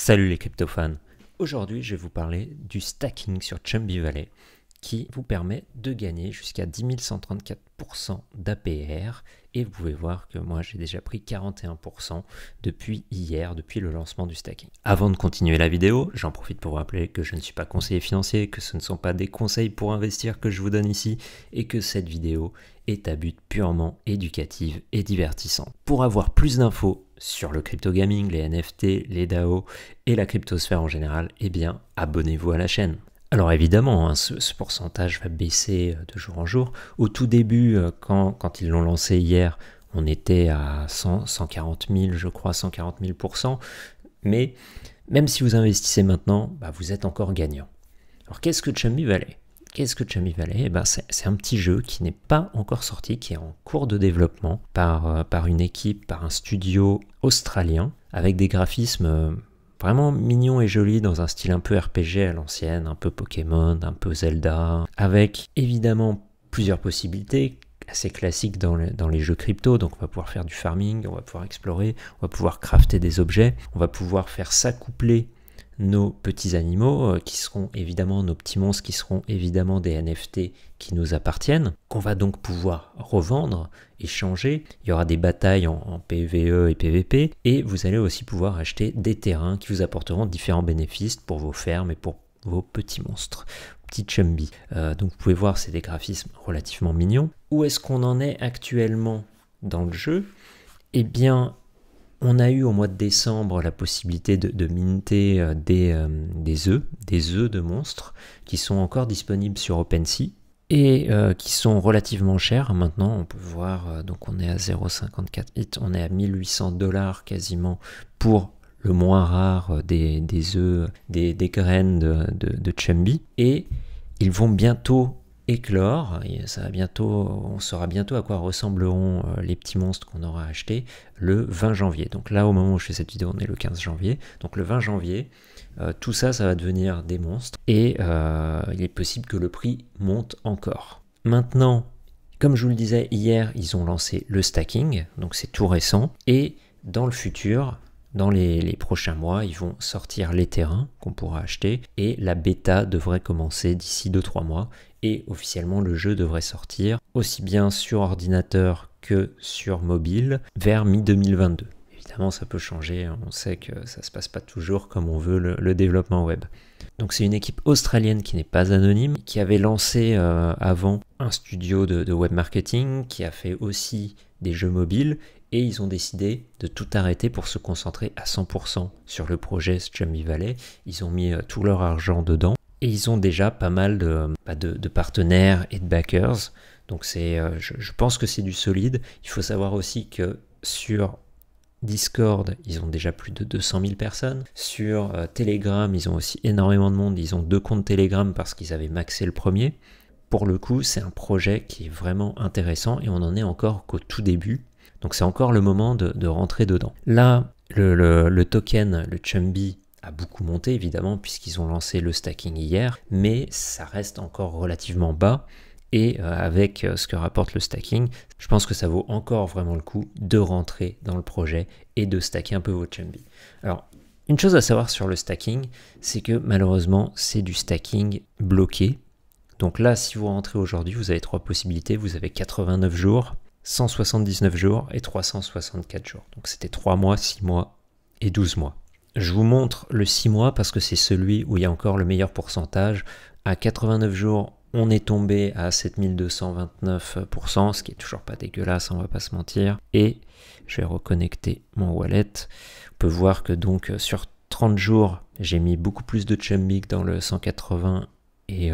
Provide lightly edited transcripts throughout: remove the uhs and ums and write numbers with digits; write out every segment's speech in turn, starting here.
Salut les crypto-fans. Aujourd'hui, je vais vous parler du stacking sur Chumby Valley qui vous permet de gagner jusqu'à 10 134% d'APR et vous pouvez voir que moi j'ai déjà pris 41% depuis hier, depuis le lancement du stacking. Avant de continuer la vidéo, j'en profite pour vous rappeler que je ne suis pas conseiller financier, que ce ne sont pas des conseils pour investir que je vous donne ici et que cette vidéo est à but purement éducatif et divertissant. Pour avoir plus d'infos sur le crypto gaming, les NFT, les DAO et la cryptosphère en général, eh bien abonnez-vous à la chaîne. Alors évidemment, ce pourcentage va baisser de jour en jour. Au tout début, quand ils l'ont lancé hier, on était à 140 000, je crois, 140 000%. Mais même si vous investissez maintenant, vous êtes encore gagnant. Alors qu'est-ce que Chumby Valley ? Qu'est-ce que Chumby Valley ? C'est un petit jeu qui n'est pas encore sorti, qui est en cours de développement par une équipe, par un studio australien, avec des graphismes vraiment mignon et joli dans un style un peu RPG à l'ancienne, un peu Pokémon, un peu Zelda, avec évidemment plusieurs possibilités assez classiques dans les jeux crypto. Donc on va pouvoir faire du farming, on va pouvoir explorer, on va pouvoir crafter des objets, on va pouvoir faire s'accoupler nos petits animaux qui seront évidemment nos petits monstres, qui seront évidemment des NFT qui nous appartiennent, qu'on va donc pouvoir revendre, échanger. Il y aura des batailles en PvE et PvP et vous allez aussi pouvoir acheter des terrains qui vous apporteront différents bénéfices pour vos fermes et pour vos petits monstres, petits Chumby. Donc vous pouvez voir, c'est des graphismes relativement mignons. Où est-ce qu'on en est actuellement dans le jeu ? Eh bien, on a eu au mois de décembre la possibilité de minter des œufs de monstres qui sont encore disponibles sur OpenSea et qui sont relativement chers. Maintenant, on peut voir, donc on est à 0,54 ETH, on est à 1800 $ quasiment pour le moins rare des œufs, des graines de Chumby. Et ils vont bientôt éclore, et on saura bientôt à quoi ressembleront les petits monstres qu'on aura achetés le 20 janvier. Donc là, au moment où je fais cette vidéo, on est le 15 janvier. Donc le 20 janvier, tout ça va devenir des monstres et il est possible que le prix monte encore. Maintenant, comme je vous le disais hier, ils ont lancé le stacking, donc c'est tout récent. Et dans le futur, dans les prochains mois, ils vont sortir les terrains qu'on pourra acheter et la bêta devrait commencer d'ici 2-3 mois et officiellement le jeu devrait sortir aussi bien sur ordinateur que sur mobile vers mi-2022. Évidemment, ça peut changer, on sait que ça ne se passe pas toujours comme on veut le développement web. Donc c'est une équipe australienne qui n'est pas anonyme, qui avait lancé avant un studio de web marketing, qui a fait aussi des jeux mobiles, et ils ont décidé de tout arrêter pour se concentrer à 100% sur le projet Chumby Valley. Ils ont mis tout leur argent dedans, et ils ont déjà pas mal de partenaires et de backers. Donc je pense que c'est du solide. Il faut savoir aussi que sur Discord, ils ont déjà plus de 200 000 personnes. Sur Telegram, ils ont aussi énormément de monde. Ils ont 2 comptes Telegram parce qu'ils avaient maxé le premier. Pour le coup, c'est un projet qui est vraiment intéressant et on en est encore qu'au tout début. Donc c'est encore le moment de rentrer dedans. Là, le token, le Chumby, a beaucoup monté évidemment puisqu'ils ont lancé le stacking hier, mais ça reste encore relativement bas. Et avec ce que rapporte le stacking, je pense que ça vaut encore vraiment le coup de rentrer dans le projet et de stacker un peu votre Chumby. Alors, une chose à savoir sur le stacking, c'est que malheureusement, c'est du stacking bloqué. Donc là, si vous rentrez aujourd'hui, vous avez 3 possibilités. Vous avez 89 jours, 179 jours et 364 jours. Donc c'était 3 mois, 6 mois et 12 mois. Je vous montre le 6 mois parce que c'est celui où il y a encore le meilleur pourcentage. À 89 jours, on est tombé à 7229%, ce qui est toujours pas dégueulasse, on va pas se mentir. Et je vais reconnecter mon wallet. On peut voir que donc sur 30 jours, j'ai mis beaucoup plus de Chumby que dans le 180 et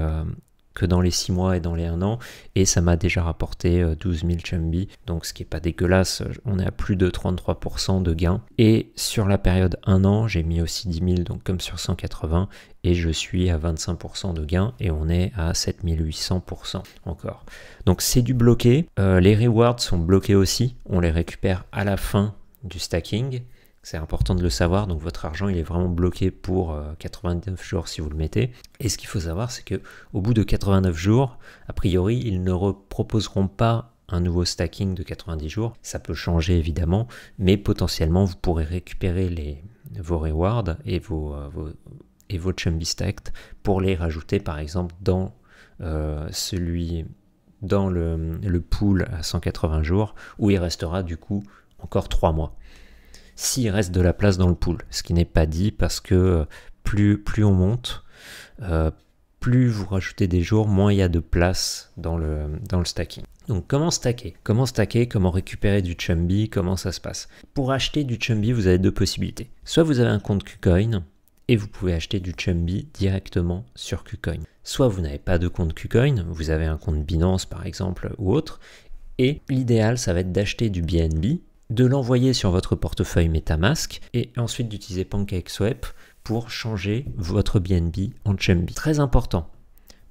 que dans les 6 mois et dans les 1 an, et ça m'a déjà rapporté 12 000 Chumby, donc ce qui est pas dégueulasse, on est à plus de 33% de gains, et sur la période 1 an, j'ai mis aussi 10 000, donc comme sur 180, et je suis à 25% de gains, et on est à 7800% encore. Donc c'est du bloqué, les rewards sont bloqués aussi, on les récupère à la fin du stacking. C'est important de le savoir, donc votre argent il est vraiment bloqué pour 89 jours si vous le mettez. Et ce qu'il faut savoir, c'est qu'au bout de 89 jours, a priori, ils ne proposeront pas un nouveau stacking de 90 jours. Ça peut changer évidemment, mais potentiellement vous pourrez récupérer vos rewards et vos Chumby Stacked pour les rajouter par exemple dans le pool à 180 jours où il restera du coup encore 3 mois. S'il reste de la place dans le pool, ce qui n'est pas dit parce que plus on monte, plus vous rajoutez des jours, moins il y a de place dans le stacking. Donc comment stacker, comment récupérer du Chumby, comment ça se passe? Pour acheter du Chumby, vous avez deux possibilités. Soit vous avez un compte KuCoin et vous pouvez acheter du Chumby directement sur KuCoin. Soit vous n'avez pas de compte KuCoin, vous avez un compte Binance par exemple ou autre, et l'idéal ça va être d'acheter du BNB, de l'envoyer sur votre portefeuille MetaMask et ensuite d'utiliser PancakeSwap pour changer votre BNB en Chumby. Très important,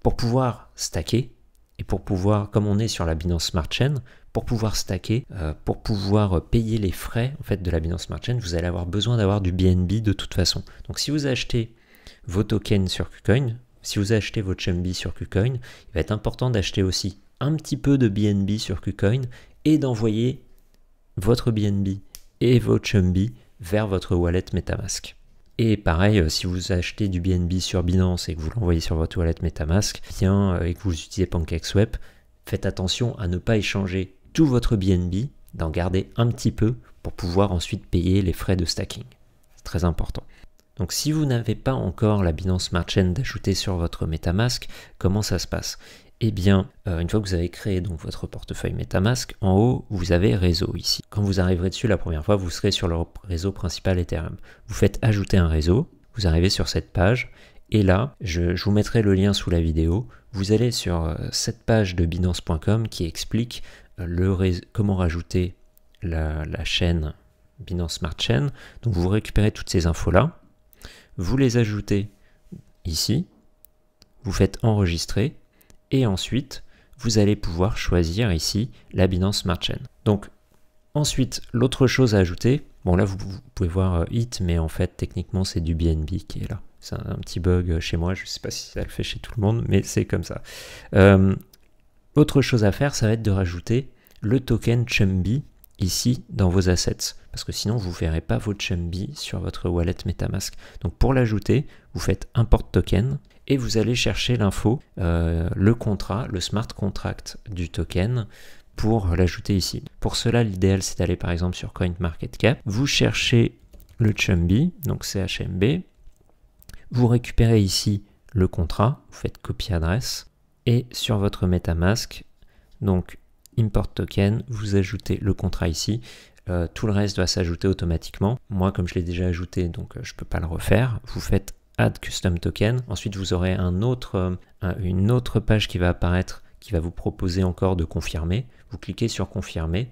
pour pouvoir stacker et pour pouvoir, comme on est sur la Binance Smart Chain, pour pouvoir stacker, pour pouvoir payer les frais en fait, de la Binance Smart Chain, vous allez avoir besoin d'avoir du BNB de toute façon. Donc si vous achetez vos tokens sur KuCoin, si vous achetez vos Chumby sur KuCoin, il va être important d'acheter aussi un petit peu de BNB sur KuCoin et d'envoyer votre BNB et vos Chumby vers votre wallet MetaMask. Et pareil, si vous achetez du BNB sur Binance et que vous l'envoyez sur votre wallet MetaMask, et que vous utilisez PancakeSwap, faites attention à ne pas échanger tout votre BNB, d'en garder un petit peu pour pouvoir ensuite payer les frais de stacking. C'est très important. Donc si vous n'avez pas encore la Binance Smart Chain d'ajouter sur votre MetaMask, comment ça se passe? Eh bien, une fois que vous avez créé donc votre portefeuille MetaMask, en haut, vous avez réseau ici. Quand vous arriverez dessus la première fois, vous serez sur le réseau principal Ethereum. Vous faites ajouter un réseau, vous arrivez sur cette page, et là, je vous mettrai le lien sous la vidéo. Vous allez sur cette page de Binance.com qui explique comment rajouter la chaîne Binance Smart Chain. Donc vous récupérez toutes ces infos-là, vous les ajoutez ici, vous faites enregistrer, et ensuite, vous allez pouvoir choisir ici la Binance Smart Chain. Donc, ensuite, l'autre chose à ajouter, bon là vous pouvez voir HIT, mais en fait techniquement c'est du BNB qui est là. C'est un petit bug chez moi, je ne sais pas si ça le fait chez tout le monde, mais c'est comme ça. Autre chose à faire, ça va être de rajouter le token Chumby ici dans vos assets, parce que sinon vous ne verrez pas votre Chumby sur votre wallet MetaMask. Donc pour l'ajouter, vous faites import token, et vous allez chercher l'info, le contrat, le smart contract du token pour l'ajouter ici. Pour cela, l'idéal c'est d'aller par exemple sur CoinMarketCap, vous cherchez le Chumby, donc CHMB, vous récupérez ici le contrat, vous faites copie adresse, et sur votre MetaMask, donc import token, vous ajoutez le contrat ici. Tout le reste va s'ajouter automatiquement. Moi, comme je l'ai déjà ajouté, donc je ne peux pas le refaire. Vous faites Add Custom Token. Ensuite, vous aurez une autre page qui va apparaître qui va vous proposer encore de confirmer. Vous cliquez sur confirmer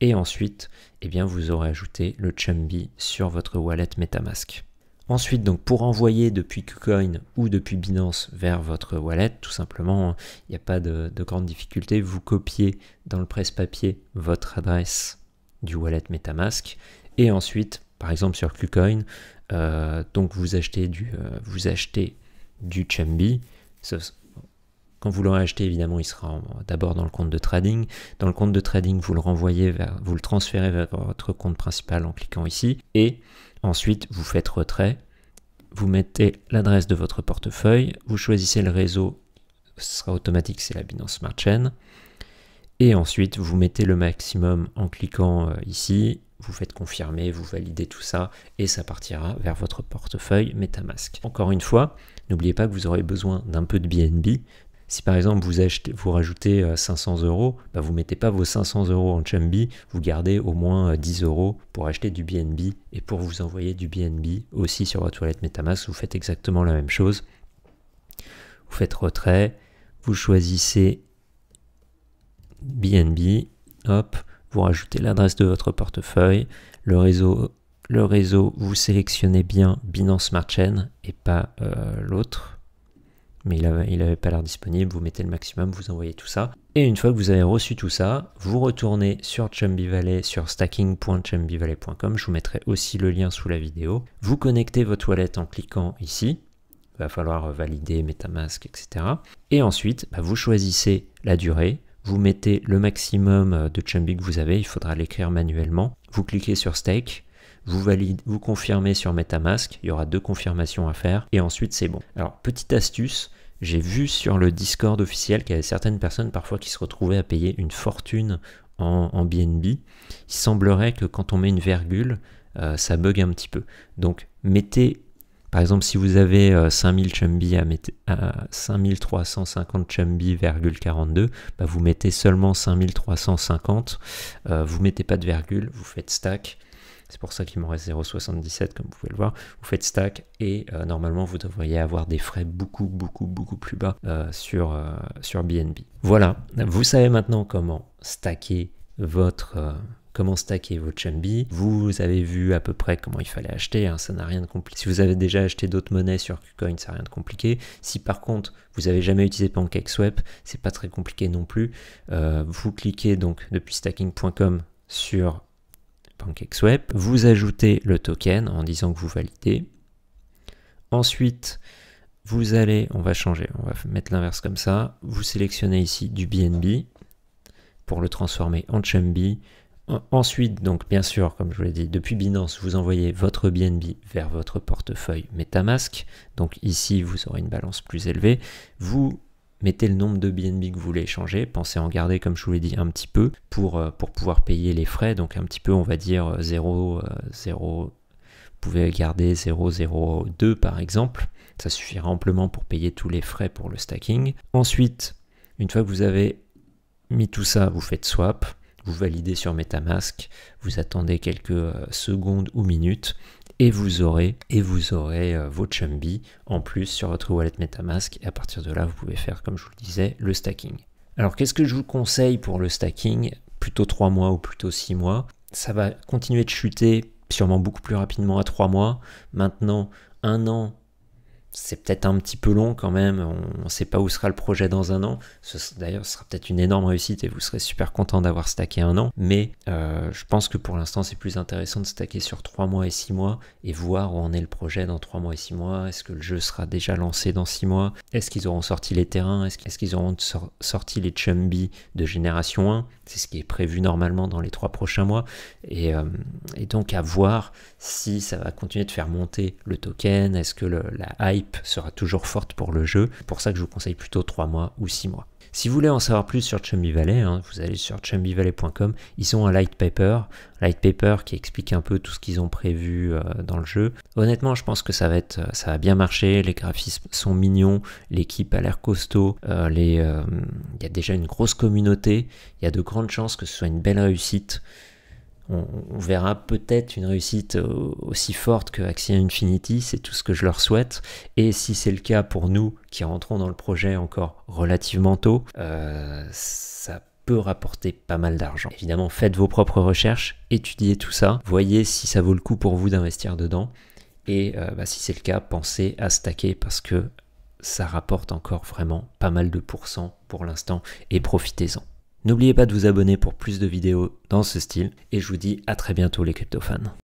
et ensuite, eh bien, vous aurez ajouté le Chumby sur votre wallet MetaMask. Ensuite, donc pour envoyer depuis KuCoin ou depuis Binance vers votre wallet, tout simplement, il n'y a pas de grande difficulté. Vous copiez dans le presse-papier votre adresse du wallet MetaMask et ensuite, par exemple sur KuCoin, donc vous achetez du Chumby. Quand vous l'aurez acheté, évidemment, il sera d'abord dans le compte de trading. Dans le compte de trading, vous le transférez vers votre compte principal en cliquant ici. Et ensuite, vous faites retrait. Vous mettez l'adresse de votre portefeuille. Vous choisissez le réseau. Ce sera automatique, c'est la Binance Smart Chain. Et ensuite, vous mettez le maximum en cliquant ici. Vous faites confirmer, vous validez tout ça et ça partira vers votre portefeuille MetaMask. Encore une fois, n'oubliez pas que vous aurez besoin d'un peu de BNB. Si par exemple vous rajoutez 500 €, bah vous ne mettez pas vos 500 € en Chumby, vous gardez au moins 10 € pour acheter du BNB et pour vous envoyer du BNB aussi sur votre wallet MetaMask, vous faites exactement la même chose. Vous faites retrait, vous choisissez BNB, hop, vous rajoutez l'adresse de votre portefeuille, le réseau, vous sélectionnez bien Binance Smart Chain et pas l'autre. Mais il n'avait pas l'air disponible, vous mettez le maximum, vous envoyez tout ça. Et une fois que vous avez reçu tout ça, vous retournez sur Chumby Valley, sur stacking.chumbyvalley.com, je vous mettrai aussi le lien sous la vidéo. Vous connectez votre wallet en cliquant ici, il va falloir valider MetaMask, etc. Et ensuite, vous choisissez la durée, vous mettez le maximum de Chumby que vous avez, il faudra l'écrire manuellement. Vous cliquez sur Stake, vous confirmez sur MetaMask, il y aura 2 confirmations à faire, et ensuite c'est bon. Alors, petite astuce, j'ai vu sur le Discord officiel qu'il y avait certaines personnes parfois qui se retrouvaient à payer une fortune en BNB. Il semblerait que quand on met une virgule, ça bug un petit peu. Donc, mettez... Par exemple, si vous avez 5000 Chumby à 5350 Chumby,42, bah vous mettez seulement 5350, vous mettez pas de virgule, vous faites stack, c'est pour ça qu'il m'en reste 0,77 comme vous pouvez le voir, vous faites stack et normalement vous devriez avoir des frais beaucoup plus bas sur BNB. Voilà, vous savez maintenant comment stacker comment stacker votre Chumby. Vous avez vu à peu près comment il fallait acheter, hein, ça n'a rien de compliqué. Si vous avez déjà acheté d'autres monnaies sur KuCoin, ça n'a rien de compliqué. Si par contre vous n'avez jamais utilisé PancakeSwap, c'est pas très compliqué non plus. Vous cliquez donc depuis stacking.com sur PancakeSwap, vous ajoutez le token en disant que vous validez. Ensuite, vous allez, on va mettre l'inverse comme ça, vous sélectionnez ici du BNB pour le transformer en Chumby. Ensuite, donc bien sûr, comme je vous l'ai dit, depuis Binance, vous envoyez votre BNB vers votre portefeuille MetaMask. Donc ici, vous aurez une balance plus élevée. Vous mettez le nombre de BNB que vous voulez échanger. Pensez à en garder, comme je vous l'ai dit, un petit peu pour pouvoir payer les frais. Donc un petit peu, on va dire 0, vous pouvez garder 0,02 par exemple. Ça suffira amplement pour payer tous les frais pour le stacking. Ensuite, une fois que vous avez mis tout ça, vous faites swap. Vous validez sur MetaMask, vous attendez quelques secondes ou minutes et vous aurez vos Chumby en plus sur votre wallet MetaMask et à partir de là vous pouvez faire, comme je vous le disais, le stacking. Alors qu'est-ce que je vous conseille pour le stacking? Plutôt 3 mois ou plutôt 6 mois. Ça va continuer de chuter sûrement beaucoup plus rapidement à 3 mois. Maintenant, 1 an, c'est peut-être un petit peu long quand même, on ne sait pas où sera le projet dans 1 an, d'ailleurs ce sera peut-être une énorme réussite et vous serez super content d'avoir stacké 1 an, mais je pense que pour l'instant c'est plus intéressant de stacker sur 3 mois et 6 mois et voir où en est le projet dans 3 mois et 6 mois, est-ce que le jeu sera déjà lancé dans 6 mois, est-ce qu'ils auront sorti les terrains, est-ce qu'ils auront sorti les Chumby de génération 1, c'est ce qui est prévu normalement dans les 3 prochains mois, et donc à voir si ça va continuer de faire monter le token, est-ce que la hype sera toujours forte pour le jeu. C'est pour ça que je vous conseille plutôt 3 mois ou 6 mois. Si vous voulez en savoir plus sur Chumby Valley, vous allez sur chumbyvalley.com, ils ont un light paper qui explique un peu tout ce qu'ils ont prévu dans le jeu. Honnêtement, je pense que ça va bien marcher, les graphismes sont mignons, l'équipe a l'air costaud, il y a déjà une grosse communauté, il y a de grandes chances que ce soit une belle réussite. On verra peut-être une réussite aussi forte que Axie Infinity, c'est tout ce que je leur souhaite. Et si c'est le cas pour nous qui rentrons dans le projet encore relativement tôt, ça peut rapporter pas mal d'argent. Évidemment, faites vos propres recherches, étudiez tout ça, voyez si ça vaut le coup pour vous d'investir dedans. Et si c'est le cas, pensez à stacker parce que ça rapporte encore vraiment pas mal de pourcents pour l'instant et profitez-en. N'oubliez pas de vous abonner pour plus de vidéos dans ce style et je vous dis à très bientôt les crypto-fans.